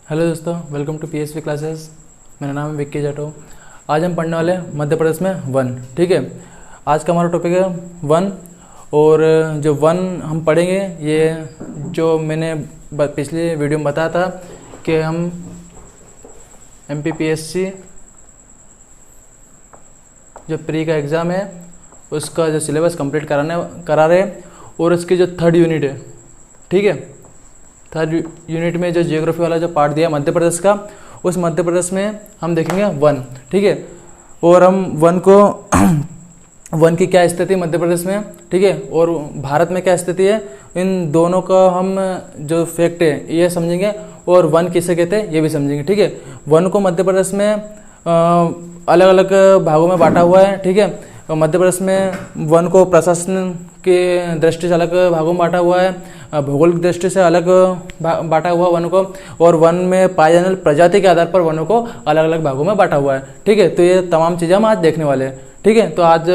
Hello दोस्तों, welcome to PSV classes. मेरा नाम है विक्की जाटो। आज हम पढ़ने वाले हैं मध्य प्रदेश में वन। ठीक है, आज का हमारा टॉपिक है वन। और जो वन हम पढ़ेंगे, ये जो मैंने पिछली वीडियो में बताया था कि हम एमपीपीएससी जो प्री का एग्ज़ाम है उसका जो सिलेबस कंप्लीट करा रहे हैं, और उसकी जो थर्ड यूनिट है, ठीक है, थर्ड यूनिट में जो जियोग्राफी वाला जो पार्ट दिया मध्य प्रदेश का, उस मध्य प्रदेश में हम देखेंगे वन। ठीक है, और हम वन को वन की क्या स्थिति मध्य प्रदेश में, ठीक है, और भारत में क्या स्थिति है, इन दोनों का हम जो फैक्ट है ये समझेंगे, और वन किसे कहते हैं ये भी समझेंगे। ठीक है, वन को मध्य प्रदेश में अलग अलग भागों में बांटा हुआ है। ठीक है, मध्य प्रदेश में वन को प्रशासन के दृष्टि से अलग भागों में बांटा हुआ है, भौगोलिक दृष्टि से अलग बांटा हुआ वन को, और वन में पाए जाने वाली प्रजाति के आधार पर वनों को अलग अलग भागों में बांटा हुआ है। ठीक है, तो ये तमाम चीज़ें हम आज देखने वाले हैं। ठीक है, तो आज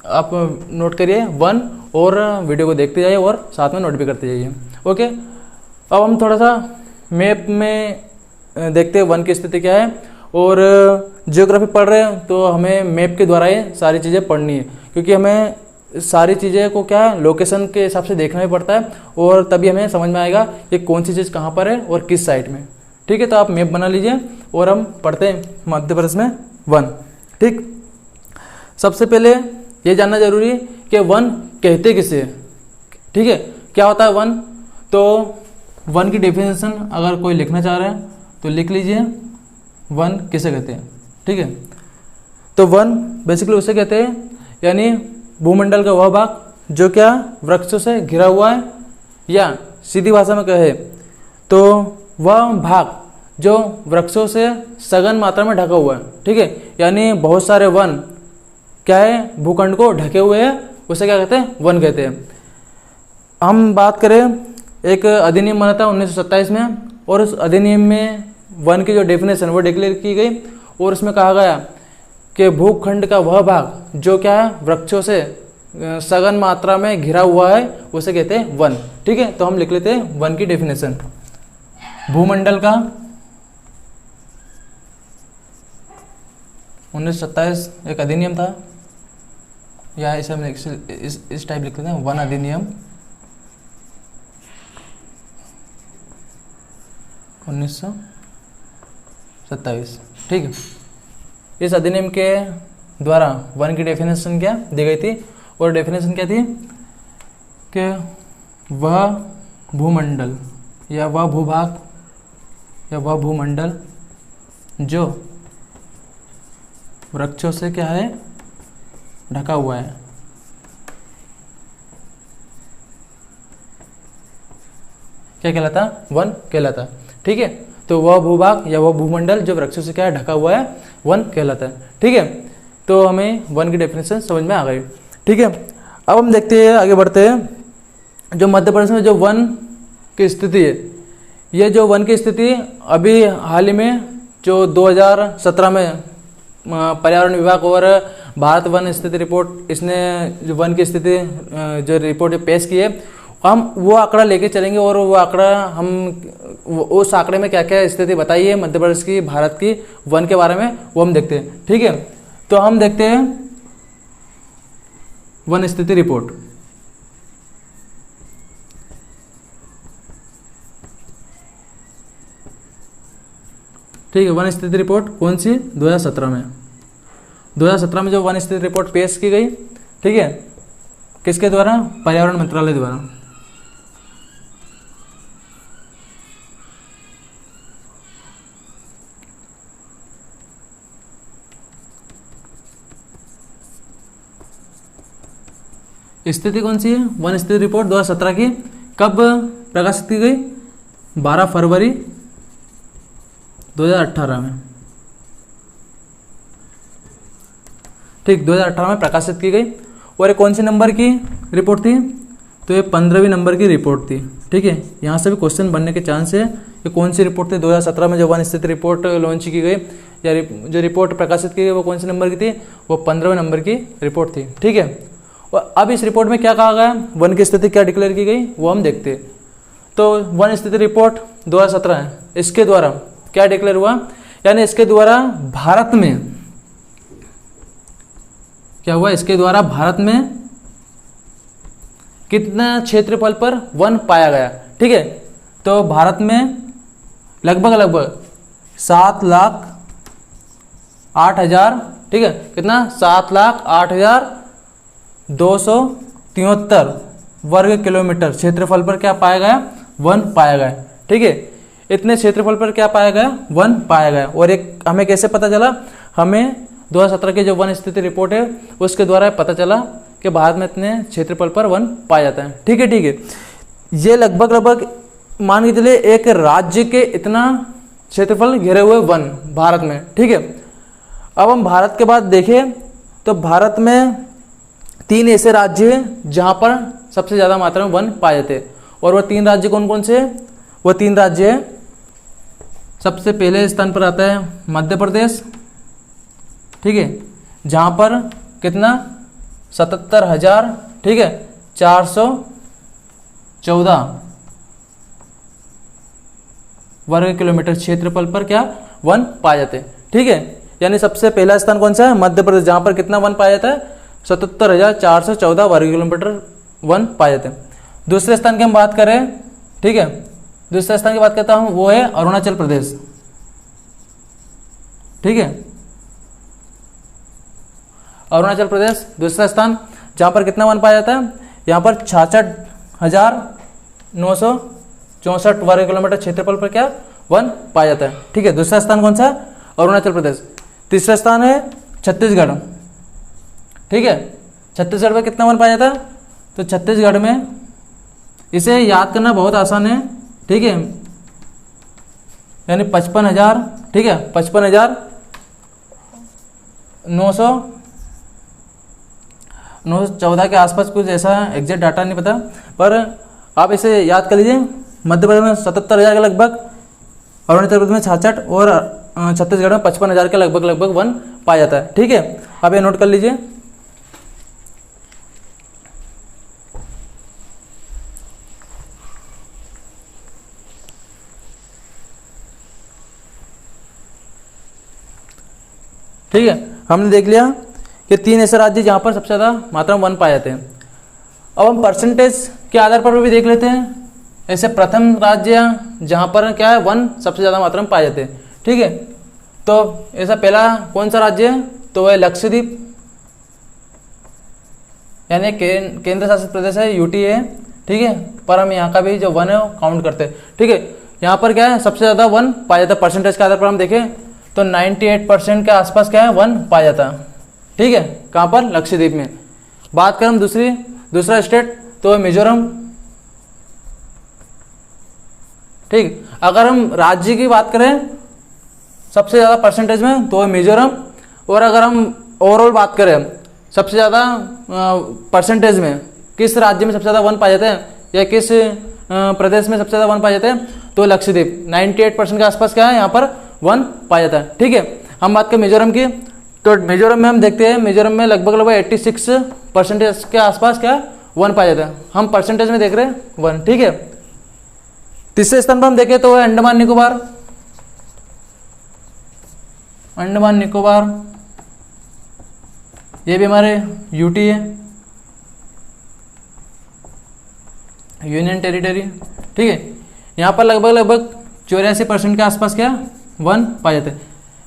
आप नोट करिए वन, और वीडियो को देखते जाइए और साथ में नोट भी करते जाइए। ओके, अब हम थोड़ा सा मैप में देखते हैं वन की स्थिति क्या है। और जियोग्राफी पढ़ रहे हैं तो हमें मैप के द्वारा ये सारी चीज़ें पढ़नी है, क्योंकि हमें सारी चीज़ें को क्या है लोकेशन के हिसाब से देखना भी पड़ता है, और तभी हमें समझ में आएगा कि कौन सी चीज़ कहाँ पर है और किस साइड में। ठीक है, तो आप मैप बना लीजिए और हम पढ़ते हैं मध्य प्रदेश में वन। ठीक, सबसे पहले ये जानना जरूरी है कि वन कहते किसे। ठीक है, क्या होता है वन, तो वन की डेफिनेशन अगर कोई लिखना चाह रहे हैं तो लिख लीजिए, वन किसे कहते हैं। ठीक है, तो वन बेसिकली उसे कहते हैं, यानी भूमंडल का वह भाग जो क्या वृक्षों से घिरा हुआ है, या सीधी भाषा में कहे तो वह भाग जो वृक्षों से सघन मात्रा में ढका हुआ है। ठीक है, यानी बहुत सारे वन क्या है भूखंड को ढके हुए हैं, उसे क्या कहते हैं, वन कहते हैं। हम बात करें, एक अधिनियम बना था 1927 में, और उस अधिनियम में वन की जो डेफिनेशन वो डिक्लेयर की गई, और उसमें कहा गया कि भूखंड का वह भाग जो क्या है वृक्षों से सघन मात्रा में घिरा हुआ है उसे कहते हैं वन। ठीक है, तो हम लिख लेते हैं वन की डेफिनेशन। भूमंडल का 1927 एक अधिनियम था, या इसे हम इस टाइप लिख लेते हैं, वन अधिनियम 1927। ठीक है, इस अधिनियम के द्वारा वन की डेफिनेशन क्या दी गई थी, और डेफिनेशन क्या थी कि वह भूमंडल या वह भूभाग या वह भूमंडल जो वृक्षों से क्या है ढका हुआ है, क्या कहलाता, वन कहलाता। ठीक है, तो वह भूभाग या वह भूमंडल जो वृक्षों से क्या है ढका हुआ है वन कहलाता है। ठीक है, तो हमें वन की डेफिनेशन समझ में आ गई। ठीक है, अब हम देखते हैं, आगे बढ़ते हैं। जो मध्य प्रदेश में जो वन की स्थिति है, ये जो वन की स्थिति अभी हाल ही में जो 2017 में पर्यावरण विभाग और भारत वन स्थिति रिपोर्ट, इसने जो वन की स्थिति जो रिपोर्ट पेश की है, हम वो आंकड़ा लेके चलेंगे, और वो आंकड़ा हम उस आंकड़े में क्या क्या स्थिति बताई है मध्य प्रदेश की, भारत की वन के बारे में, वो हम देखते हैं। ठीक है, तो हम देखते हैं वन स्थिति रिपोर्ट। ठीक है, वन स्थिति रिपोर्ट कौन सी, 2017 में। 2017 में जो वन स्थिति रिपोर्ट पेश की गई, ठीक है, किसके द्वारा, पर्यावरण मंत्रालय द्वारा। स्थिति कौन सी है, वन स्थिति रिपोर्ट 2017 की। कब प्रकाशित की गई, 12 फरवरी 2018 में। ठीक, 2018 में प्रकाशित की गई। और ये कौन सी नंबर की रिपोर्ट थी, तो ये 15वीं नंबर की रिपोर्ट थी। ठीक है, यहाँ से भी क्वेश्चन बनने के चांस है। ये कौन सी रिपोर्ट थी, 2017 में जो वन स्थिति रिपोर्ट लॉन्च की गई, या जो रिपोर्ट प्रकाशित की गई वो कौन सी नंबर की थी, वो 15वें नंबर की रिपोर्ट थी। ठीक है, और अब इस रिपोर्ट में क्या कहा गया, वन की स्थिति क्या डिक्लेयर की गई, वो हम देखते हैं। तो वन स्थिति रिपोर्ट 2017 है, इसके द्वारा क्या डिक्लेयर हुआ, यानी इसके द्वारा भारत में क्या हुआ, इसके द्वारा भारत में कितना क्षेत्रफल पर वन पाया गया। ठीक है, तो भारत में लगभग 7,08,000, ठीक है, कितना 7,08,273 वर्ग किलोमीटर क्षेत्रफल पर क्या पाया गया, वन पाया गया। ठीक है, इतने क्षेत्रफल पर क्या पाया गया, वन पाया गया। और एक हमें कैसे पता चला, हमें 2017 की जो वन स्थिति रिपोर्ट है उसके द्वारा पता चला कि भारत में इतने क्षेत्रफल पर वन पाया जाता है। ठीक है, ठीक है, ये लगभग मान के चलिए एक राज्य के इतना क्षेत्रफल घेरे हुए वन भारत में। ठीक है, अब हम भारत के बाद देखें तो भारत में 3 ऐसे राज्य हैं जहाँ पर सबसे ज़्यादा मात्रा में वन पाए जाते हैं। और वो 3 राज्य कौन कौन से हैं, वो 3 राज्य हैं, सबसे पहले स्थान पर आता है मध्य प्रदेश। ठीक है, जहाँ पर कितना 77,000, ठीक है, 414 वर्ग किलोमीटर क्षेत्रफल पर क्या वन पाए जाते हैं। ठीक है, यानी सबसे पहला स्थान कौन सा है, मध्य प्रदेश, जहाँ पर कितना वन पाया जाता है, 77,414 वर्ग किलोमीटर वन पाए जाते हैं। दूसरे स्थान की हम बात करें, ठीक है, दूसरे स्थान की बात करता हूँ, वो है अरुणाचल प्रदेश। ठीक है, अरुणाचल प्रदेश दूसरा स्थान, जहाँ पर कितना वन पाया जाता है, यहाँ पर 66,964 वर्ग किलोमीटर क्षेत्रफल पर क्या वन पाया जाता है। ठीक है, दूसरा स्थान कौन सा, अरुणाचल प्रदेश। तीसरा स्थान है छत्तीसगढ़। ठीक है, छत्तीसगढ़ में कितना वन पाया जाता है, तो छत्तीसगढ़ में, इसे याद करना बहुत आसान है। ठीक है, यानी 55,000, ठीक है, 55,914 के आसपास, कुछ ऐसा एग्जैक्ट डाटा नहीं पता, पर आप इसे याद कर लीजिए। मध्य प्रदेश में 77,000 के लगभग, अरुणाचल प्रदेश में 66 और छत्तीसगढ़ में 55,000 के लगभग वन पाया जाता है। ठीक है, आप ये नोट कर लीजिए। ठीक है, हमने देख लिया कि 3 ऐसे राज्य जहाँ पर सबसे ज़्यादा मात्रा में वन पाए जाते हैं। अब हम परसेंटेज के आधार पर भी देख लेते हैं, ऐसे प्रथम राज्य जहाँ पर क्या है वन सबसे ज़्यादा मात्रा में पाए जाते हैं। ठीक है, तो ऐसा पहला कौन सा राज्य है, तो वह लक्षद्वीप, यानी केंद्र शासित प्रदेश है, यूटी है। ठीक है, पर हम यहाँ का भी जो वन है वो काउंट करते हैं। ठीक है, यहाँ पर क्या है सबसे ज़्यादा वन पाया जाता है। परसेंटेज के आधार पर हम देखें तो 98% के आसपास क्या है वन पाया जाता है। ठीक है, कहाँ पर, लक्षद्वीप में। बात करें हम दूसरा स्टेट, तो मिजोरम। ठीक, अगर हम राज्य की बात करें सबसे ज़्यादा परसेंटेज में, तो मिजोरम। और अगर हम ओवरऑल बात करें सबसे ज़्यादा परसेंटेज में किस राज्य में सबसे ज़्यादा वन पाए जाते हैं, या किस प्रदेश में सबसे ज़्यादा वन पाए जाते हैं, तो लक्षद्वीप। 98% के आसपास क्या है यहाँ पर वन पाया जाता है। ठीक है, हम बात करें मिजोरम की, तो मिजोरम में हम देखते हैं मिजोरम में लगभग 86% के आसपास क्या वन पाया जाता है। हम परसेंटेज में देख रहे हैं वन। ठीक है, तीसरे स्थान पर हम देखें तो अंडमान निकोबार। अंडमान निकोबार ये भी हमारे यूटी है, यूनियन टेरिटरी। ठीक है, यहाँ पर लगभग 84% के आसपास क्या वन पाए जाते हैं।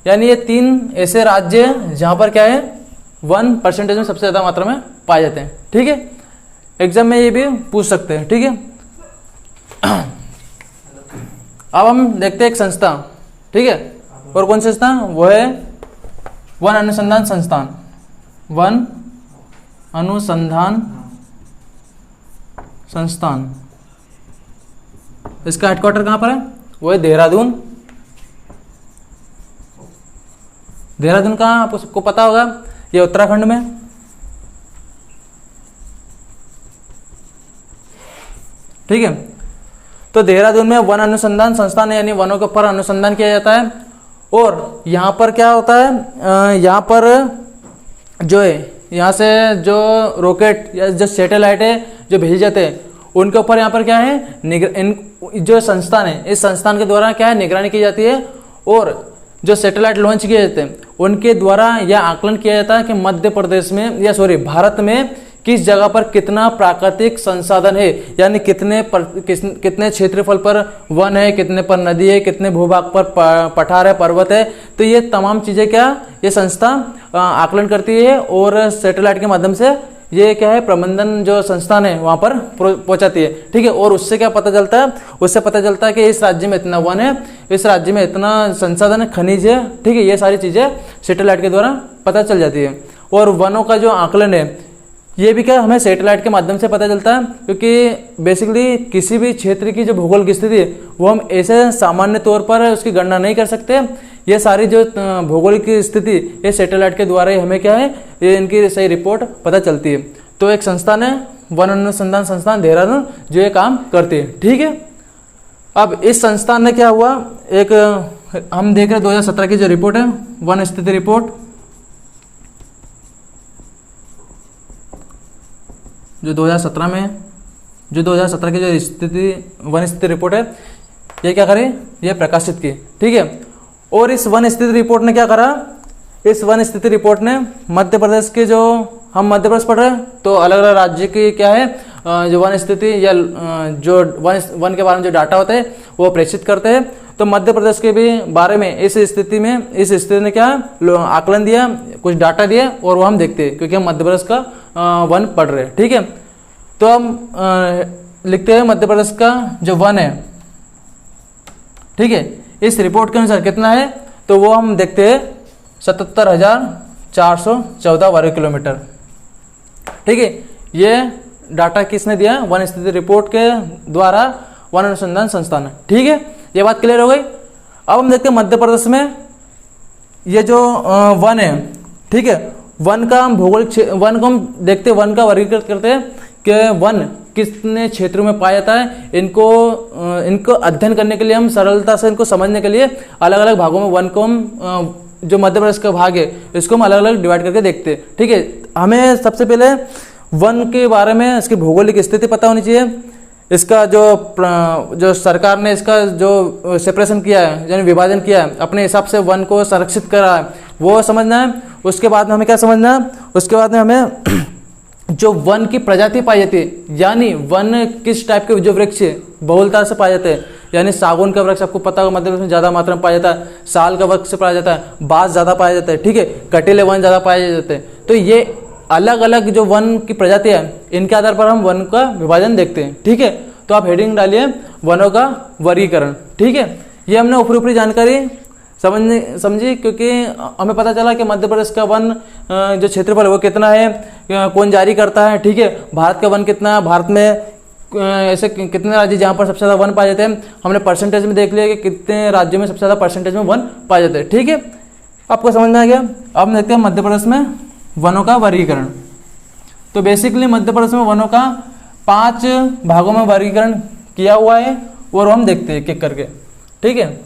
यानी ये 3 ऐसे राज्य हैं जहाँ पर क्या है वन परसेंटेज में सबसे ज़्यादा मात्रा में पाए जाते हैं। ठीक है, एग्जाम में ये भी पूछ सकते हैं। ठीक है, अब हम देखते हैं एक संस्था। ठीक है, और कौन सी संस्था, वो है वन अनुसंधान संस्थान। वन अनुसंधान संस्थान, इसका हेडक्वार्टर कहाँ पर है, वो है देहरादून। देहरादून कहाँ आपको सबको पता होगा, ये उत्तराखंड में। ठीक है, तो देहरादून में वन अनुसंधान संस्थान है, यानी वनों के ऊपर अनुसंधान किया जाता है। और यहाँ पर क्या होता है, यहाँ पर जो है यहाँ से जो रॉकेट या जो सैटेलाइट है जो भेजे जाते हैं, उनके ऊपर यहाँ पर क्या है जो संस्थान है, इस संस्थान के द्वारा क्या है निगरानी की जाती है, और जो सैटेलाइट लॉन्च किए जाते हैं उनके द्वारा यह आकलन किया जाता है कि मध्य प्रदेश में भारत में किस जगह पर कितना प्राकृतिक संसाधन है, यानी कितने क्षेत्रफल पर वन है, कितने पर नदी है, कितने भूभाग पर पठार है, पर्वत है। तो ये तमाम चीज़ें क्या ये संस्था आकलन करती है और सैटेलाइट के माध्यम से ये क्या है प्रबंधन जो संस्थान है वहाँ पर पहुँचाती है। ठीक है, और उससे क्या पता चलता है, उससे पता चलता है कि इस राज्य में इतना वन है, इस राज्य में इतना संसाधन है, खनिज है। ठीक है, ये सारी चीज़ें सैटेलाइट के द्वारा पता चल जाती है। और वनों का जो आकलन है ये भी क्या हमें सैटेलाइट के माध्यम से पता चलता है, क्योंकि बेसिकली किसी भी क्षेत्र की जो भूगोल स्थिति है वो हम ऐसे सामान्य तौर पर उसकी गणना नहीं कर सकते। ये सारी जो भौगोलिक स्थिति ये सैटेलाइट के द्वारा ही हमें क्या है ये इनकी सही रिपोर्ट पता चलती है। तो एक संस्थान है वन अनुसंधान संस्थान देहरादून जो ये काम करती है। ठीक है, अब इस संस्थान ने क्या हुआ, एक हम देख रहे 2017 की जो रिपोर्ट है वन स्थिति रिपोर्ट, जो 2017 की जो वन स्थिति रिपोर्ट है ये क्या करे, ये प्रकाशित की। ठीक है, और इस वन स्थिति रिपोर्ट ने क्या करा, इस वन स्थिति रिपोर्ट ने मध्य प्रदेश के जो हम मध्य प्रदेश पढ़ रहे हैं तो अलग अलग राज्य की क्या है जो वन स्थिति या जो वन के बारे में जो डाटा होते हैं वो प्रेषित करते हैं। तो मध्य प्रदेश के भी बारे में इस स्थिति ने क्या आकलन दिया, कुछ डाटा दिया और वो हम देखते हैं क्योंकि हम मध्य प्रदेश का वन पढ़ रहे हैं। ठीक है, तो हम लिखते हैं मध्य प्रदेश का जो वन है, ठीक है, इस रिपोर्ट के अनुसार कितना है, तो वो हम देखते हैं 77,414 वर्ग किलोमीटर। ठीक है, ये डाटा किसने दिया, वन स्थिति रिपोर्ट के द्वारा वन अनुसंधान संस्थान। ठीक है, ये बात क्लियर हो गई। अब हम देखते हैं मध्य प्रदेश में ये जो वन है, ठीक है, वन का हम भौगोलिक वन को हम देखते हैं, वन का वर्गीकृत करते हैं कि वन कितने क्षेत्रों में पाया जाता है। इनको अध्ययन करने के लिए हम सरलता से इनको समझने के लिए अलग अलग भागों में वन को हम जो मध्य प्रदेश का भाग है इसको हम अलग अलग डिवाइड करके देखते हैं। ठीक है, हमें सबसे पहले वन के बारे में इसकी भौगोलिक स्थिति पता होनी चाहिए, इसका जो सरकार ने इसका जो सेपरेशन किया है यानी विभाजन किया है अपने हिसाब से वन को संरक्षित करा है वो समझना है। उसके बाद में हमें क्या समझना है, उसके बाद में हमें जो वन की प्रजाति पाई जाती है, यानी वन किस टाइप के जो वृक्ष बहुलता से पाए जाते हैं, यानी सागौन का वृक्ष आपको पता होगा मध्य प्रदेश में ज़्यादा मात्रा में पाया जाता है, साल का वृक्ष पाया जाता है, बांस ज़्यादा पाया जाता है। ठीक है, कटीले वन ज़्यादा पाए जाते हैं। तो ये अलग अलग जो वन की प्रजातियाँ हैं इनके आधार पर हम वन का विभाजन देखते हैं। ठीक है, तो आप हेडिंग डालिए वनों का वर्गीकरण। ठीक है, ये हमने ऊपरी जानकारी समझी क्योंकि हमें पता चला कि मध्य प्रदेश का वन जो क्षेत्रफल है वो कितना है, कौन जारी करता है। ठीक है, भारत का वन कितना है, भारत में ऐसे कितने राज्य जहाँ पर सबसे ज़्यादा वन पाए जाते हैं, हमने परसेंटेज में देख लिया कि कितने राज्यों में सबसे ज़्यादा परसेंटेज में वन पाए जाते हैं। ठीक है, आपको समझ में आ गया। अब हम देखते हैं मध्य प्रदेश में वनों का वर्गीकरण। तो बेसिकली मध्य प्रदेश में वनों का 5 भागों में वर्गीकरण किया हुआ है और हम देखते हैं एक-एक करके। ठीक है,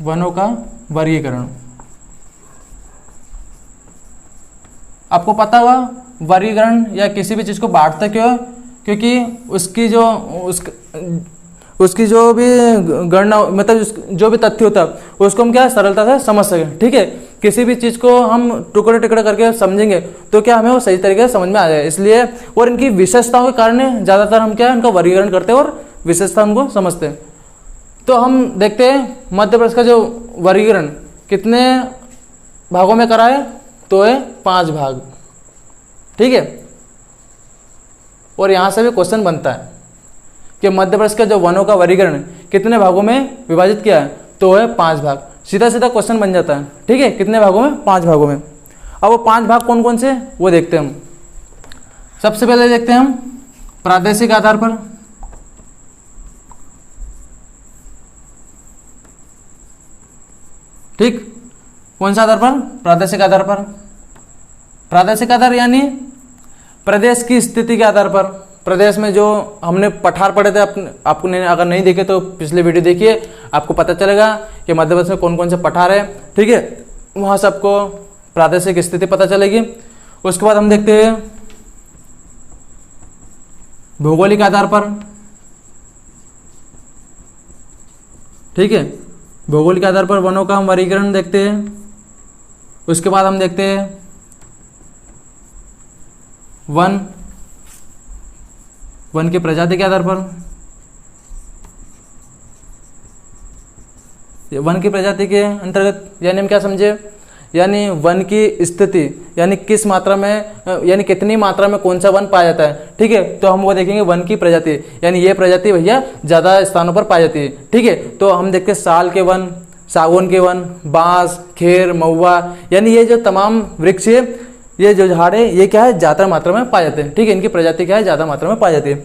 वनों का वर्गीकरण आपको पता हुआ, वर्गीकरण या किसी भी चीज़ को बांटता क्यों है, क्योंकि उसकी जो भी गणना मतलब जो भी तथ्य होता है उसको हम क्या सरलता से समझ सकें। ठीक है, किसी भी चीज़ को हम टुकड़े टुकड़े करके समझेंगे तो क्या हमें वो सही तरीके से समझ में आ जाए, इसलिए और इनकी विशेषताओं के कारण ज़्यादातर हम क्या इनका वर्गीकरण करते हैं और विशेषता उनको समझते हैं। तो हम देखते हैं मध्य प्रदेश का जो वर्गीकरण कितने भागों में करा है, तो है 5 भाग। ठीक है, और यहाँ से भी क्वेश्चन बनता है कि मध्य प्रदेश का जो वनों का वर्गीकरण कितने भागों में विभाजित किया है, तो है 5 भाग। सीधा सीधा क्वेश्चन बन जाता है। ठीक है, कितने भागों में, 5 भागों में। अब वो 5 भाग कौन कौन से वो देखते हैं हम। सबसे पहले देखते हैं हम प्रादेशिक आधार पर। ठीक, कौन सा आधार पर, प्रादेशिक आधार पर। प्रादेशिक आधार यानी प्रदेश की स्थिति के आधार पर, प्रदेश में जो हमने पठार पढ़े थे, आपने अगर नहीं देखे तो पिछले वीडियो देखिए, आपको पता चलेगा कि मध्य प्रदेश में कौन कौन से पठार है। ठीक है, वहाँ से आपको प्रादेशिक स्थिति पता चलेगी। उसके बाद हम देखते हैं भौगोलिक आधार पर, ठीक है, भौगोलिक आधार पर वनों का हम वर्गीकरण देखते हैं। उसके बाद हम देखते हैं वन की प्रजाति के आधार पर। वन की प्रजाति के अंतर्गत यानी हम क्या समझे, यानी वन की स्थिति, यानी किस मात्रा में, यानी कितनी मात्रा में कौन सा वन पाया जाता है, ठीक है। तो हम वो देखेंगे वन की प्रजाति, यानी ये प्रजाति भैया ज़्यादा स्थानों पर पाई जाती है, ठीक है। तो हम देखते हैं साल के वन, सागौन के वन, बांस, खेर, महुआ, यानी ये जो तमाम वृक्ष है, ये जो झाड़ है, ये क्या है, ज़्यादा मात्रा में पाए जाते हैं, ठीक है। इनकी प्रजाति क्या है, ज़्यादा मात्रा में पाई जाती है।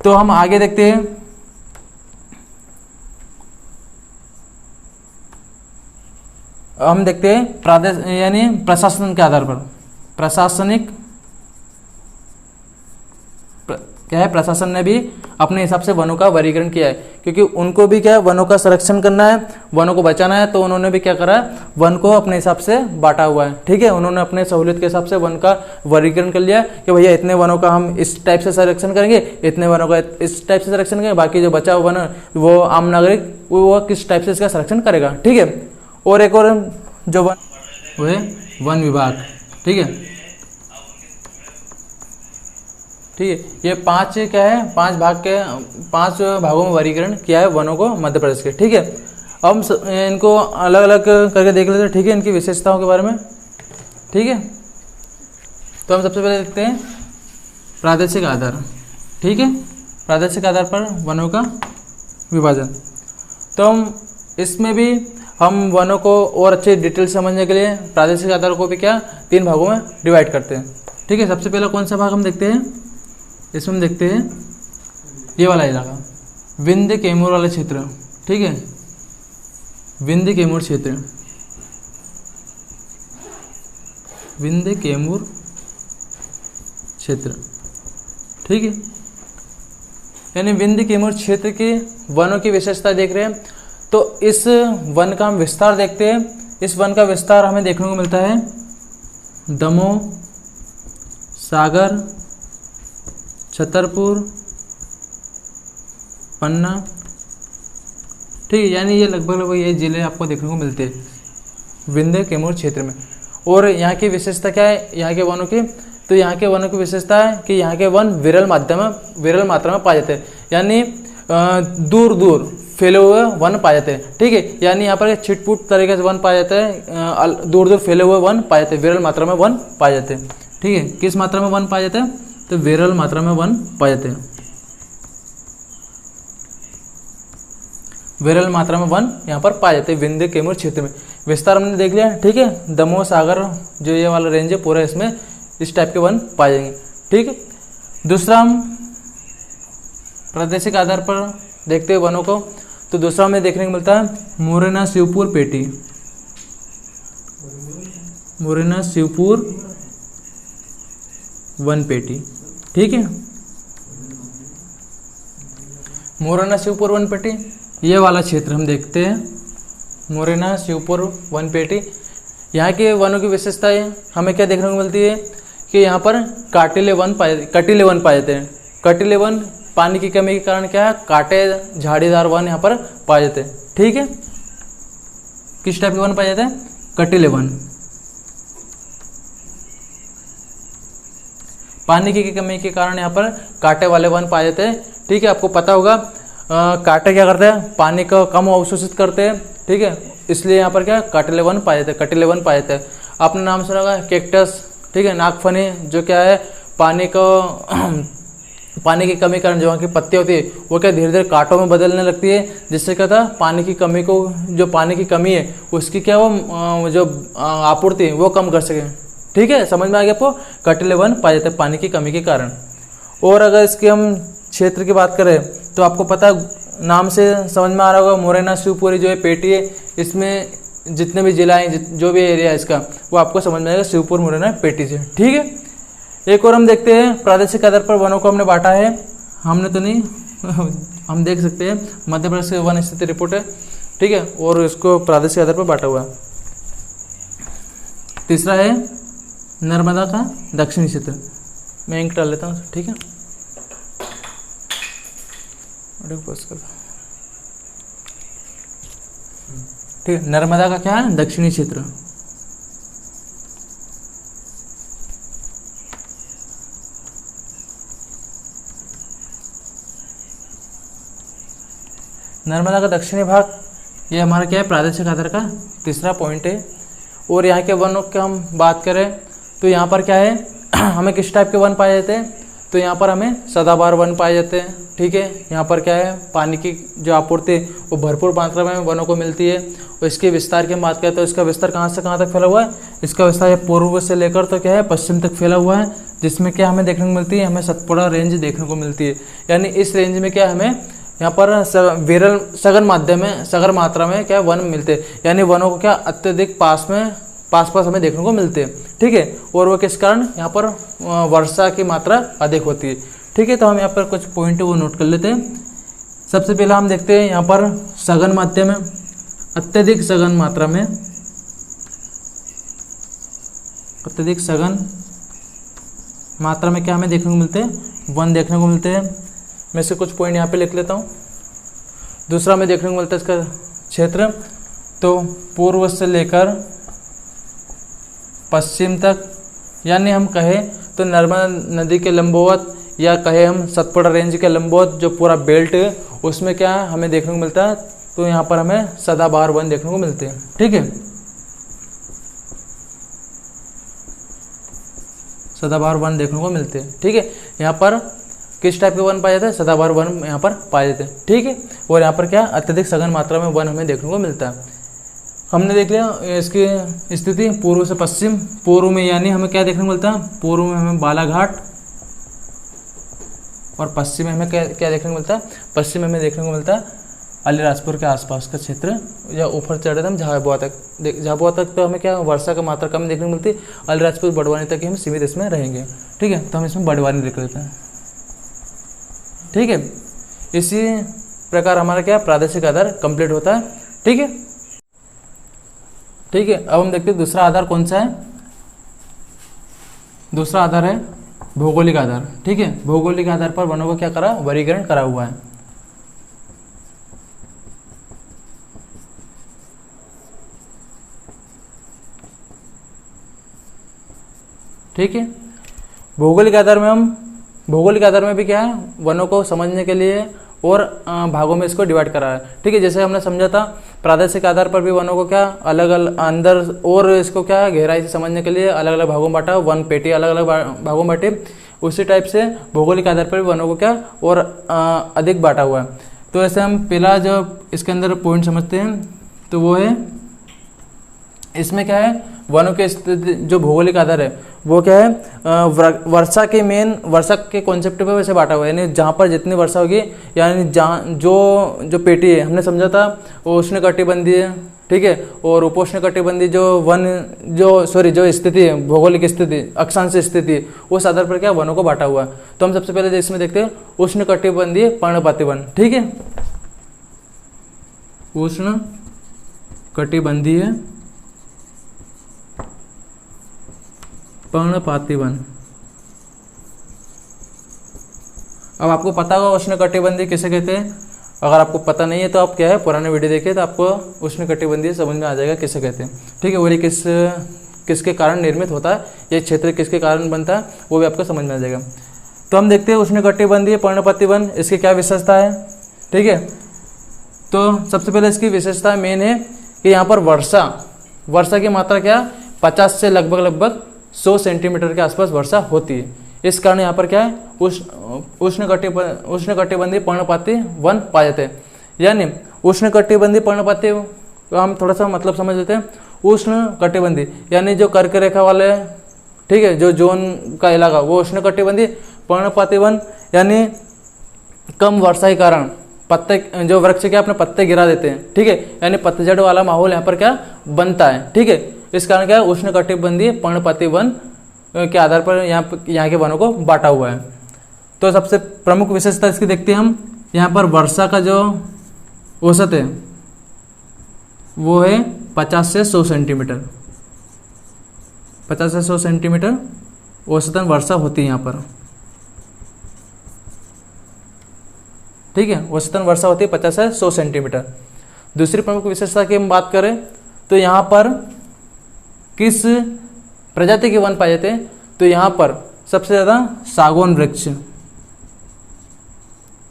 तो हम आगे देखते हैं हम देखते हैं प्रादेश यानी प्रशासन के आधार पर, प्रशासनिक क्या है, प्रशासन ने भी अपने हिसाब से वनों का वर्गीकरण किया है, क्योंकि उनको भी क्या है, वनों का संरक्षण करना है, वनों को बचाना है। तो उन्होंने भी क्या करा है, वन को अपने हिसाब से बांटा हुआ है, ठीक है। उन्होंने अपने सहूलियत के हिसाब से वन का वर्गीकरण कर लिया कि भैया इतने वनों का हम इस टाइप से संरक्षण करेंगे, इतने वनों का इस टाइप से संरक्षण करेंगे, बाकी जो बचा हुआ वन वो आम नागरिक वो किस टाइप से इसका संरक्षण करेगा, ठीक है। और एक और जो वन वो है वन विभाग, ठीक है, ठीक है। ये 5 क्या है, 5 भागों में वर्गीकरण किया है वनों को मध्य प्रदेश के, ठीक है। अब हम इनको अलग अलग करके देख लेते हैं, ठीक है, इनकी विशेषताओं के बारे में, ठीक है। तो हम सबसे पहले देखते हैं प्रादेशिक आधार, ठीक है, प्रादेशिक आधार पर वनों का विभाजन। तो हम इसमें भी हम वनों को और अच्छे डिटेल समझने के लिए प्रादेशिक आधार को भी क्या 3 भागों में डिवाइड करते हैं, ठीक है। सबसे पहले कौन सा भाग हम देखते हैं, इसमें हम देखते हैं ये वाला इलाका, विंध्य कैमूर वाला क्षेत्र, ठीक है, विंध्य कैमूर क्षेत्र, विंध्य कैमूर क्षेत्र, ठीक है। यानी विंध्य कैमूर क्षेत्र के वनों की विशेषता देख रहे हैं। तो इस वन का हम विस्तार देखते हैं। इस वन का विस्तार हमें देखने को मिलता है दमोह, सागर, छतरपुर, पन्ना, ठीक है। यानी ये लगभग ये जिले आपको देखने को मिलते हैं विंध्य कैमूर क्षेत्र में। और यहाँ की विशेषता क्या है यहाँ के वनों की, तो यहाँ के वनों की विशेषता है कि यहाँ के वन विरल मात्रा में पाए जाते हैं, यानी दूर दूर फैले हुए वन पाए जाते हैं, ठीक है। यानी यहाँ पर छिटपुट तरीके से वन पाए जाते हैं, दूर दूर फैले हुए वन पाए जाते हैं, विरल मात्रा में वन पाए जाते हैं, ठीक है। किस मात्रा में वन पाए जाते हैं, तो विरल मात्रा में वन पाए जाते हैं, विरल मात्रा में वन यहाँ पर पाए जाते हैं विंध्य कैमूर क्षेत्र में। विस्तार हमने देख लिया, ठीक है। दमोह, सागर जो ये वाला रेंज है पूरा, इसमें इस टाइप के वन पाए जाएंगे, ठीक है। दूसरा हम प्रादेशिक आधार पर देखते हैं वनों को। तो दूसरा हमें देखने को मिलता है मुरैना शिवपुर पेटी, मुरैना शिवपुर वन पेटी, ठीक है। मुरैना शिवपुर वन पेटी ये वाला क्षेत्र हम देखते हैं, मुरैना शिवपुर वन पेटी। यहाँ के वनों की विशेषताएं हमें क्या देखने को मिलती है कि यहाँ पर कटीले वन पाए जाते हैं। कटीले वन पानी की कमी के कारण क्या है, कांटे झाड़ीदार वन यहाँ पर पाए जाते हैं, ठीक है। किस टाइप के वन पाए जाते हैं, कटीले वन। पानी की कमी के कारण यहाँ पर कांटे वाले वन पाए जाते हैं, ठीक है। आपको पता होगा कांटे क्या करते हैं, पानी को कम अवशोषित करते हैं, ठीक है। इसलिए यहाँ पर क्या कटीले वन पाए जाते हैं, कटीले वन पाए जाते हैं। आपने नाम सुना होगा कैक्टस, ठीक है, नागफनी, जो क्या है पानी की कमी के कारण जो वहाँ की पत्तियाँ होती है वो क्या धीरे धीरे कांटों में बदलने लगती है, जिससे क्या था पानी की कमी को, जो पानी की कमी है उसकी क्या वो जो आपूर्ति वो कम कर सके, ठीक है। समझ में आ गया आपको, कटीले वन पाए जाते हैं पानी की कमी के कारण। और अगर इसके हम क्षेत्र की बात करें तो आपको पता नाम से समझ में आ रहा होगा, मुरैना शिवपुरी जो है पेटी है, इसमें जितने भी जिला हैं, जो भी एरिया है इसका, वो आपको समझ में आएगा शिवपुर मुरैना पेटी से, ठीक है। एक और हम देखते हैं प्रादेशिक आधार पर वनों को हमने बांटा है, हमने तो नहीं हम देख सकते हैं मध्य प्रदेश के वन स्थिति रिपोर्ट है, ठीक है, और इसको प्रादेशिक आधार पर बांटा हुआ है। तीसरा है नर्मदा का दक्षिणी क्षेत्र, मैं इंक डाल लेता हूँ, ठीक है। ठीक है, नर्मदा का क्या है, दक्षिणी क्षेत्र। नर्मदा का दक्षिणी भाग, ये हमारा क्या है, प्रादेशिक आधार का तीसरा पॉइंट है। और यहाँ के वनों की हम बात करें तो यहाँ पर क्या है, हमें किस टाइप के वन पाए जाते हैं, तो यहाँ पर हमें सदाबहार वन पाए जाते हैं। ठीक है, यहाँ पर क्या है, पानी की जो आपूर्ति वो भरपूर मात्रा में वनों को मिलती है। और इसके विस्तार की हम बात करें तो इसका विस्तार कहाँ से कहाँ तक फैला हुआ है, इसका विस्तार पूर्व से लेकर तो क्या है, पश्चिम तक फैला हुआ है, जिसमें क्या हमें देखने को मिलती है, हमें सतपुड़ा रेंज देखने को मिलती है। यानी इस रेंज में क्या हमें यहाँ पर विरल सघन माध्यम में सघन मात्रा में क्या वन मिलते हैं, यानी वनों को क्या अत्यधिक पास हमें देखने को मिलते हैं। ठीक है, और वो किस कारण, यहाँ पर वर्षा की मात्रा अधिक होती है। ठीक है, तो हम यहाँ पर कुछ पॉइंट वो नोट कर लेते हैं। सबसे पहला हम देखते हैं यहाँ पर सघन माध्यम में, अत्यधिक सघन मात्रा में, अत्यधिक सघन मात्रा में क्या हमें देखने को मिलते हैं, वन देखने को मिलते हैं। मैं से कुछ पॉइंट यहाँ पे लिख लेता हूँ। दूसरा हमें देखने को मिलता है इसका क्षेत्र, तो पूर्व से लेकर पश्चिम तक, यानी हम कहें तो नर्मदा नदी के लंबवत या कहें हम सतपुड़ा रेंज के लंबवत जो पूरा बेल्ट है उसमें क्या हमें देखने को मिलता है, तो यहाँ पर हमें सदाबहार वन देखने को मिलते हैं। ठीक है, सदाबहार वन देखने को मिलते हैं। ठीक है, यहाँ पर किस टाइप के वन पाए जाते हैं, सदाबहार वन यहाँ पर पाए जाते हैं। ठीक है, और यहाँ पर क्या अत्यधिक सघन मात्रा में वन हमें देखने को मिलता है। हमने देख लिया इसकी स्थिति पूर्व से पश्चिम। पूर्व में यानी हमें क्या देखने को मिलता है, पूर्व में हमें बालाघाट, और पश्चिम में हमें क्या देखने को मिलता है, पश्चिम में हमें देखने को मिलता है अलीराजपुर के आसपास का क्षेत्र, या ऊपर चढ़े तो हम झाबुआ तक तो हमें क्या वर्षा का मात्रा कम देखने को मिलती है। अलीराजपुर बड़वानी तक ही हम सीमित इसमें रहेंगे। ठीक है, तो हम इसमें बड़वानी लिख लेते हैं। ठीक है, इसी प्रकार हमारा क्या प्रादेशिक आधार कंप्लीट होता है। ठीक है, ठीक है, अब हम देखते हैं दूसरा आधार कौन सा है। दूसरा आधार है भौगोलिक आधार। ठीक है, भौगोलिक आधार पर वनों को क्या करा, वर्गीकरण करा हुआ है। ठीक है, भौगोलिक आधार में भी क्या है, वनों को समझने के लिए और भागों में इसको डिवाइड करा है। ठीक है, जैसे हमने समझा था प्रादेशिक आधार पर भी वनों को क्या अलग अलग अंदर, और इसको क्या गहराई से समझने के लिए अलग अलग भागों में बांटा, वन पेटी अलग अलग भागों में बांटे। उसी टाइप से भौगोलिक आधार पर भी वनों को क्या और अधिक बांटा हुआ है। तो ऐसे हम पहला जो इसके अंदर पॉइंट समझते हैं तो वो है, इसमें क्या है, वनों के स्थिति जो भौगोलिक आधार है वो क्या है, वर्षा के कॉन्सेप्ट पे वैसे बांटा हुआ है। यानी जहाँ पर जितनी वर्षा होगी, यानी जहाँ जो पेटी है हमने समझा था वो उष्णकटिबंधीय है। ठीक है, और उपोष्णकटिबंधीय जो स्थिति है, भौगोलिक स्थिति, अक्षांश स्थिति, उस आधार पर क्या वनों को बांटा हुआ है। तो हम सबसे पहले इसमें देखते हैं उष्णकटिबंधीय पर्णपाती वन। ठीक है, उष्णकटिबंधीय पर्णपाती वन। अब आपको पता होगा उष्णकटिबंधीय किसे कहते हैं। अगर आपको पता नहीं है तो आप क्या है, पुराने वीडियो देखिए तो आपको उष्णकटिबंधीय समझ में आ जाएगा किसे कहते हैं। ठीक है, और ये किसके कारण निर्मित होता है, ये क्षेत्र किसके कारण बनता है, वो भी आपको समझ में आ जाएगा। तो हम देखते हैं उष्णकटिबंधीय पर्णपाती वन, इसकी क्या विशेषता है। ठीक है, तो सबसे पहले इसकी विशेषता मेन है कि यहाँ पर वर्षा की मात्रा क्या 50 से लगभग 100 सेंटीमीटर के आसपास वर्षा होती है। इस कारण यहाँ पर क्या है, उष्णकटिबंधीय पर्णपाती वन पाए जाते हैं। यानी उष्णकटिबंधीय पर्णपाती, तो हम थोड़ा सा मतलब समझ लेते हैं। उष्णकटिबंधीय यानी जो कर्क रेखा वाले, ठीक है, जो जोन का इलाका वो उष्णकटिबंधीय। पर्णपाती वन यानी कम वर्षा के कारण पत्ते, जो वृक्ष के अपने पत्ते गिरा देते हैं। ठीक है, यानी पतझड़ वाला माहौल यहाँ पर क्या बनता है। ठीक है, इस कारण क्या है, उष्णकटिबंधीय पर्णपाती वन के आधार पर यहाँ के वनों को बांटा हुआ है। तो सबसे प्रमुख विशेषता इसकी देखते हैं हम। यहाँ पर वर्षा का जो औसत है वो है 50 से 100 सेंटीमीटर। 50 से 100 सेंटीमीटर औसतन वर्षा होती है यहाँ पर। ठीक है। औसतन वर्षा होती है 50 से 100 सेंटीमीटर। दूसरी प्रमुख विशेषता की हम बात करें तो यहाँ पर किस प्रजाति के वन पाए जाते हैं, तो यहाँ पर सबसे ज़्यादा सागौन वृक्ष,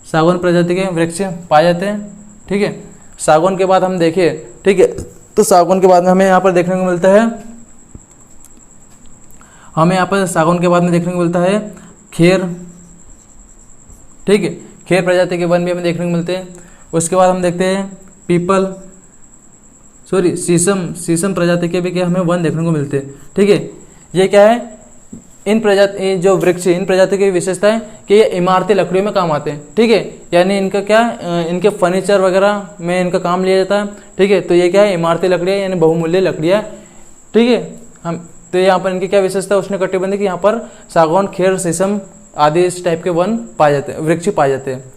सागौन प्रजाति के वृक्ष पाए जाते हैं, ठीक है। सागौन के बाद हम देखिए, ठीक है, तो सागौन के बाद में हमें यहाँ पर देखने को मिलता है, हमें यहाँ पर सागौन के बाद में देखने को मिलता है खेर, ठीक है, खेर प्रजाति के वन भी हमें देखने को मिलते हैं। उसके बाद हम देखते हैं पीपल, सॉरी शीशम, शीशम प्रजाति के भी क्या हमें वन देखने को मिलते हैं, ठीक है। ये क्या है, इन प्रजाति जो वृक्ष इन प्रजाति की विशेषता है कि ये इमारती लकड़ियों में काम आते हैं, ठीक है, यानी इनका क्या इनके फर्नीचर वगैरह में इनका काम लिया जाता है, ठीक है। तो ये क्या है, इमारती लकड़ियाँ यानी बहुमूल्य लकड़ियाँ, ठीक है। हम तो यहाँ पर इनकी क्या विशेषता है, उष्णकटिबंधीय कि यहाँ पर सागौन, खेर, शीशम आदि इस टाइप के वन पाए जाते हैं, वृक्ष पाए जाते हैं।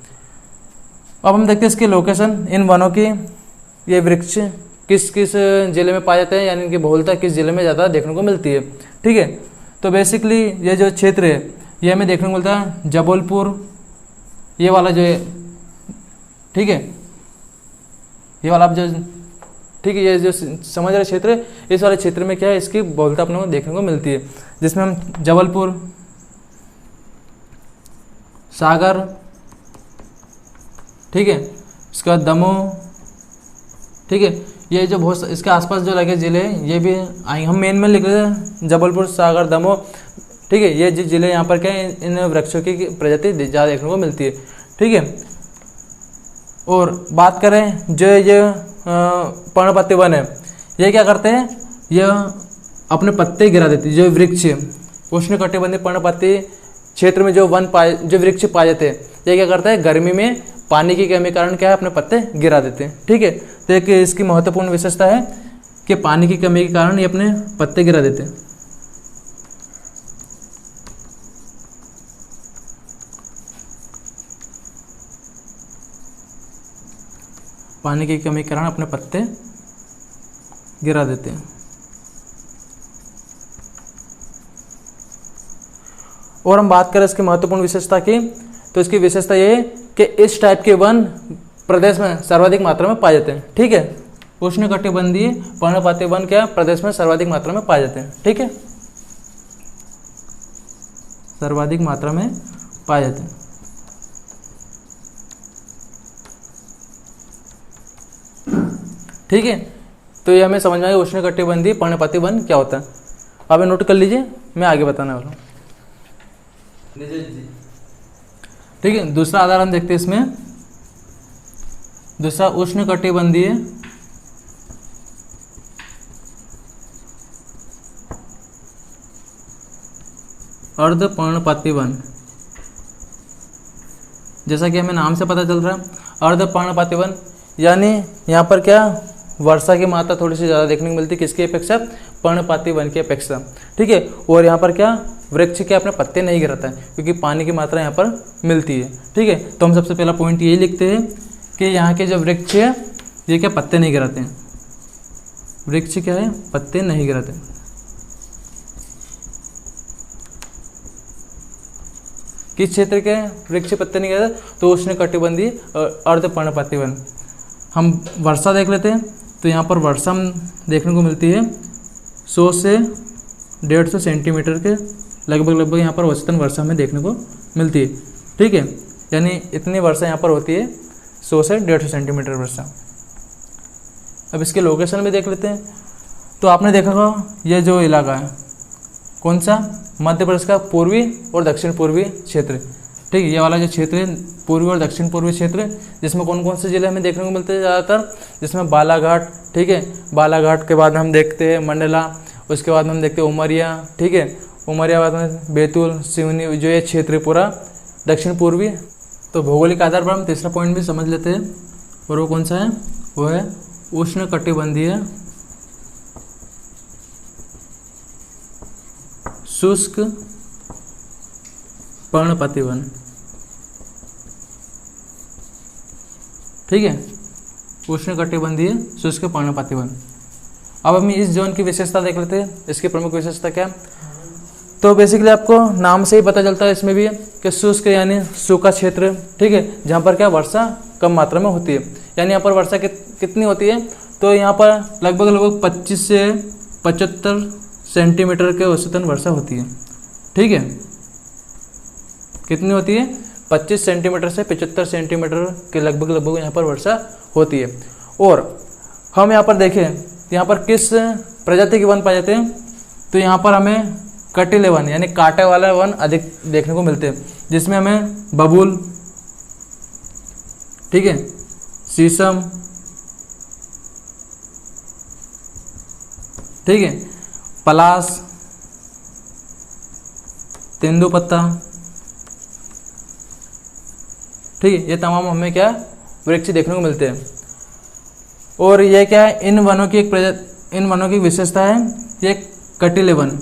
अब हम देखते हैं इसकी लोकेशन, इन वनों की, ये वृक्ष किस किस जिले में पाए जाते हैं, यानी इनकी बहुलता किस जिले में ज़्यादा देखने को मिलती है, ठीक है। तो बेसिकली ये जो क्षेत्र है ये हमें देखने को मिलता है जबलपुर, ये वाला जो है, ठीक है, ये वाला आप जो, ठीक है, ये जो समझ रहे क्षेत्र है, इस वाले क्षेत्र में क्या है, इसकी बहुलता अपने को देखने को मिलती है, जिसमें हम जबलपुर, सागर, ठीक है, इसके बाद दमोह, ठीक है, ये जो बहुत इसके आसपास जो लगे ज़िले हैं ये भी आएंगे, हम मेन में लिख रहे हैं जबलपुर, सागर, दमोह, ठीक है। ये ज़िले यहाँ पर क्या है, इन वृक्षों की प्रजाति ज़्यादा देखने को मिलती है, ठीक है। और बात करें जो ये पर्णपाती वन है, ये क्या करते हैं, यह अपने पत्ते गिरा देती है, जो वृक्ष उष्णकटिबंधीय पर्णपाती क्षेत्र में जो वृक्ष पाए जाते हैं, ये क्या करता है, गर्मी में पानी की कमी के कारण क्या है, अपने पत्ते गिरा देते हैं, ठीक है। तो एक इसकी महत्वपूर्ण विशेषता है कि पानी की कमी के कारण ये अपने पत्ते गिरा देते हैं। पानी की कमी के कारण अपने पत्ते गिरा देते हैं। और हम बात करें इसकी महत्वपूर्ण विशेषता की, तो इसकी विशेषता ये है कि इस टाइप के वन प्रदेश में सर्वाधिक मात्रा में पाए जाते हैं, ठीक है। उष्णकटिबंधीय पर्णपाती वन क्या प्रदेश में सर्वाधिक मात्रा में पाए जाते हैं, ठीक है, सर्वाधिक मात्रा में पाए जाते हैं। ठीक है, तो ये हमें समझ में आएगा उष्णकटिबंधीय पर्णपाती वन क्या होता है। अब नोट कर लीजिए, मैं आगे बताने वाला हूँ, ठीक है। दूसरा आधार हम देखते हैं इसमें, दूसरा उष्णकटिबंधीय अर्धपर्णपाती वन, जैसा कि हमें नाम से पता चल रहा है अर्धपर्णपाती वन, यानी यहाँ पर क्या वर्षा की मात्रा थोड़ी सी ज़्यादा देखने को मिलती है, किसकी अपेक्षा, पर्णपाती वन की अपेक्षा, ठीक है। और यहाँ पर क्या वृक्ष के अपने पत्ते नहीं गिराता है, क्योंकि पानी की मात्रा यहाँ पर मिलती है, ठीक है। तो हम सबसे पहला पॉइंट यही लिखते हैं कि यहाँ के जो वृक्ष है ये क्या पत्ते नहीं गिराते हैं, वृक्ष क्या है, पत्ते नहीं गिराते। किस क्षेत्र के वृक्ष पत्ते नहीं गिराते, तो उष्णकटिबंधीय अर्धपर्णपाती वन। हम वर्षा देख लेते हैं, तो यहाँ पर वर्षा हम देखने को मिलती है 100 से 150 सेंटीमीटर के लगभग यहाँ पर औसतन वर्षा हमें देखने को मिलती है, ठीक है, यानी इतनी वर्षा यहाँ पर होती है 100 से 150 सेंटीमीटर वर्षा। अब इसके लोकेशन भी देख लेते हैं, तो आपने देखा होगा ये जो इलाका है कौन सा, मध्य प्रदेश का पूर्वी और दक्षिण पूर्वी क्षेत्र, ठीक है। ये वाला जो क्षेत्र है पूर्वी और दक्षिण पूर्वी क्षेत्र, जिसमें कौन कौन से जिले हमें देखने को मिलते हैं ज़्यादातर, जिसमें बालाघाट, ठीक है, बालाघाट के बाद हम देखते हैं मंडला, उसके बाद हम देखते हैं उमरिया, ठीक है, उमरिया बाद में बैतूल, सिवनी, जो ये क्षेत्र पूरा दक्षिण पूर्वी। तो भौगोलिक आधार पर हम तीसरा पॉइंट भी समझ लेते हैं, और वो कौन सा है, वो है उष्णकटिबंधीय शुष्क पर्णपाती वन, ठीक है, उष्णकटिबंधीय शुष्क पर्णपाती वन। अब हम इस जोन की विशेषता देख लेते हैं, इसकी प्रमुख विशेषता क्या है, तो बेसिकली आपको नाम से ही पता चलता है इसमें भी कि शुष्क यानी सूखा क्षेत्र, ठीक है, जहाँ पर क्या वर्षा कम मात्रा में होती है। यानी यहाँ पर वर्षा कितनी होती है, तो यहाँ पर लगभग 25 से 75 सेंटीमीटर के औसतन वर्षा होती है, ठीक है। कितनी होती है, 25 सेंटीमीटर से 75 सेंटीमीटर के लगभग यहाँ पर वर्षा होती है। और हम यहाँ पर देखें, यहाँ पर किस प्रजाति के वन पाए जाते हैं, तो यहाँ पर हमें कटीले वन यानी कांटे वाला वन अधिक देखने को मिलते हैं, जिसमें हमें बबूल, ठीक है, शीशम, ठीक है, पलाश, तेंदुपत्ता, ठीक है, ये तमाम हमें क्या वृक्ष देखने को मिलते हैं। और ये क्या है, इन वनों की विशेषता है, ये कटीले वन,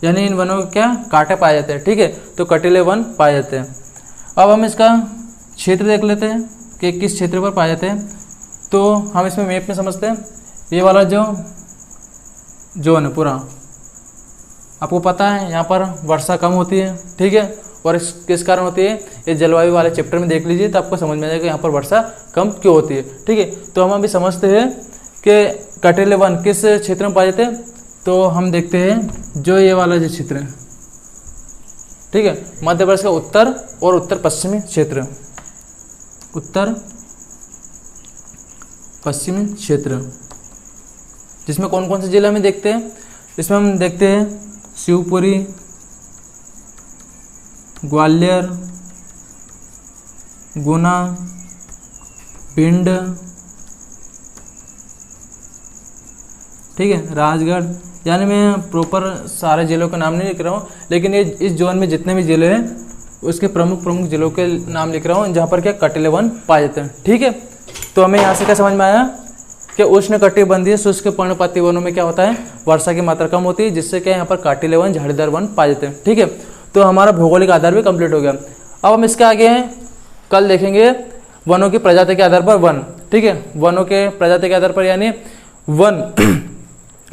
यानी इन वनों के क्या कांटे पाए जाते हैं, ठीक है, तो कटीले वन पाए जाते हैं। अब हम इसका क्षेत्र देख लेते हैं कि किस क्षेत्र पर पाए जाते हैं। तो हम इसमें मैप में समझते हैं, ये वाला जो जोन है पूरा, आपको पता है यहाँ पर वर्षा कम होती है, ठीक है, और इस किस कारण होती है, ये जलवायु वाले चैप्टर में देख लीजिए तो आपको समझ में आएगा यहाँ पर वर्षा कम क्यों होती है, ठीक है। तो हम अभी समझते हैं कि कटीले वन किस क्षेत्र में पाए जाते हैं। तो हम देखते हैं जो ये वाला जो क्षेत्र है, ठीक है, मध्य प्रदेश का उत्तर और उत्तर पश्चिमी क्षेत्र, उत्तर पश्चिमी क्षेत्र, जिसमें कौन कौन से जिले में देखते हैं, इसमें हम देखते हैं शिवपुरी, ग्वालियर, गुना, भिंड, ठीक है, राजगढ़। यानी मैं प्रॉपर सारे जिलों का नाम नहीं लिख रहा हूँ, लेकिन ये इस जोन में जितने भी जिले हैं उसके प्रमुख जिलों के नाम लिख रहा हूँ जहाँ पर क्या कटीले वन पाए जाते हैं, ठीक है। तो हमें यहाँ से क्या समझ में आया कि उष्णकटिबंधीय शुष्क पर्णपाती वनों में क्या होता है, वर्षा की मात्रा कम होती है, जिससे क्या यहाँ पर कांटेले वन, झाड़ीदार वन पाए जाते हैं, ठीक है। तो हमारा भौगोलिक आधार भी कंप्लीट हो गया। अब हम इसके आगे हैं, कल देखेंगे वनों की प्रजाति के आधार पर वन, ठीक है, वनों के प्रजाति के आधार पर, यानी वन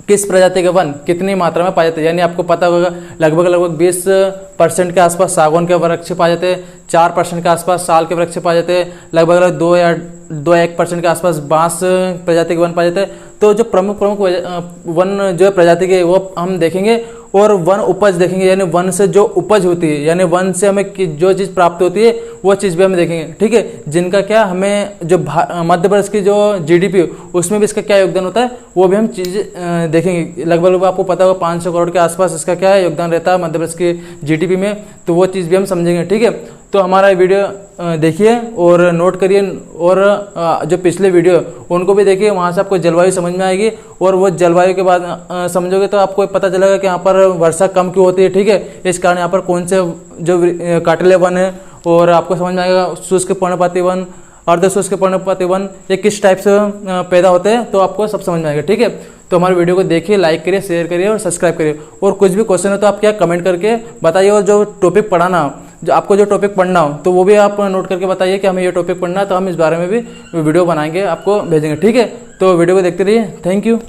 किस प्रजाति के वन कितनी मात्रा में पाए जाते हैं। यानी आपको पता होगा लगभग 20% के आसपास सागौन के वृक्ष पाए जाते हैं, 4% के आसपास साल के वृक्ष पाए जाते हैं, लगभग 2-1% के आसपास बांस प्रजाति के वन पाए जाते हैं। तो जो प्रमुख वन जो प्रजाति के वो हम देखेंगे, और वन उपज देखेंगे, यानी वन से जो उपज होती है, यानी वन से हमें जो चीज़ प्राप्त होती है वो चीज़ भी हम देखेंगे, ठीक है, जिनका क्या हमें जो मध्य प्रदेश की जो GDP उसमें भी इसका क्या योगदान होता है वो भी हम चीज़ देखेंगे। लगभग आपको पता होगा 500 करोड़ के आसपास इसका क्या है योगदान रहता है मध्य प्रदेश की GDP में, तो वो चीज़ भी हम समझेंगे, ठीक है। तो हमारा वीडियो देखिए और नोट करिए, और जो पिछले वीडियो उनको भी देखिए, वहाँ से आपको जलवायु समझ में आएगी, और वो जलवायु के बाद समझोगे तो आपको पता चलेगा कि यहाँ पर वर्षा कम क्यों होती है, ठीक है। इस कारण यहाँ पर कौन से जो कांटेले वन है, और आपको समझ में आएगा शुष्क पर्णपाती वन, अर्ध शुष्क पर्णपाती वन, ये किस टाइप से पैदा होते हैं, तो आपको सब समझ में आएगा, ठीक है। तो हमारे वीडियो को देखिए, लाइक करिए, शेयर करिए और सब्सक्राइब करिए, और कुछ भी क्वेश्चन है तो आप क्या कमेंट करके बताइए, और जो टॉपिक पढ़ाना हो, जो आपको जो टॉपिक पढ़ना हो तो वो भी आप नोट करके बताइए कि हमें ये टॉपिक पढ़ना है, तो हम इस बारे में भी वीडियो बनाएंगे, आपको भेजेंगे, ठीक है। तो वीडियो को देखते रहिए, थैंक यू।